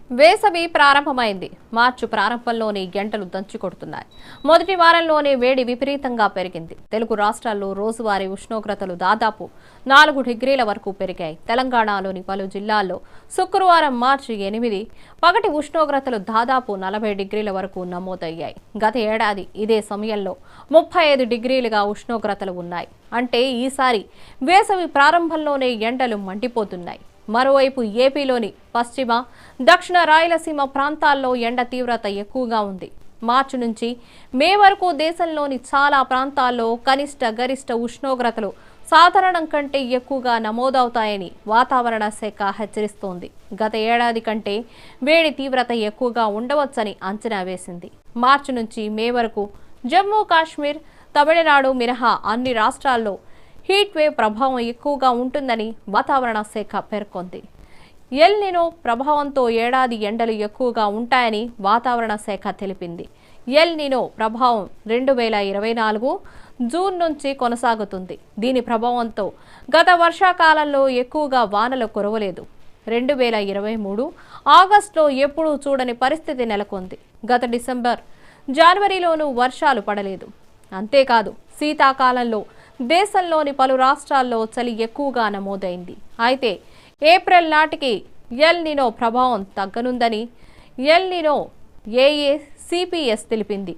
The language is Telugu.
వేసవి ప్రారంభమైంది. మార్చి ప్రారంభంలోనే ఎండలు దంచుకొడుతున్నాయి. మొదటి వారంలోనే వేడి విపరీతంగా పెరిగింది. తెలుగు రాష్ట్రాల్లో రోజువారీ ఉష్ణోగ్రతలు దాదాపు 4 డిగ్రీల వరకు పెరిగాయి. తెలంగాణలోని పలు జిల్లాల్లో శుక్రవారం మార్చి 8 పగటి ఉష్ణోగ్రతలు దాదాపు 40 డిగ్రీల వరకు నమోదయ్యాయి. గత ఏడాది ఇదే సమయంలో 35 డిగ్రీలుగా ఉష్ణోగ్రతలు ఉన్నాయి. అంటే ఈసారి వేసవి ప్రారంభంలోనే ఎండలు మండిపోతున్నాయి. మరోవైపు ఏపీలోని పశ్చిమ, దక్షిణ రాయలసీమ ప్రాంతాల్లో ఎండ తీవ్రత ఎక్కువగా ఉంది. మార్చి నుంచి మే వరకు దేశంలోని చాలా ప్రాంతాల్లో కనిష్ట, గరిష్ట ఉష్ణోగ్రతలు సాధారణం కంటే ఎక్కువగా నమోదవుతాయని వాతావరణ శాఖ హెచ్చరిస్తోంది. గత ఏడాది కంటే వేడి తీవ్రత ఎక్కువగా ఉండవచ్చని అంచనా వేసింది. మార్చి నుంచి మే వరకు జమ్మూ కాశ్మీర్, తమిళనాడు మినహా అన్ని రాష్ట్రాల్లో హీట్ వేవ్ ప్రభావం ఎక్కువగా ఉంటుందని వాతావరణ శాఖ పేర్కొంది. ఎల్ నినో ప్రభావంతో ఏడాది ఎండలు ఎక్కువగా ఉంటాయని వాతావరణ శాఖ తెలిపింది. ఎల్ నినో ప్రభావం 2024 జూన్ నుంచి కొనసాగుతుంది. దీని ప్రభావంతో గత వర్షాకాలంలో ఎక్కువగా వానలు కురవలేదు. 2023 ఆగస్టులో ఎప్పుడూ చూడని పరిస్థితి నెలకొంది. గత డిసెంబర్, జనవరిలోనూ వర్షాలు పడలేదు. అంతేకాదు శీతాకాలంలో దేశంలోని పలు రాష్ట్రాల్లో చలి ఎక్కువగా నమోదైంది. అయితే ఏప్రిల్ నాటికి ఎల్ నినో ప్రభావం తగ్గనుందని ఎల్ నినో ఏఏసిపిఎస్ తెలిపింది.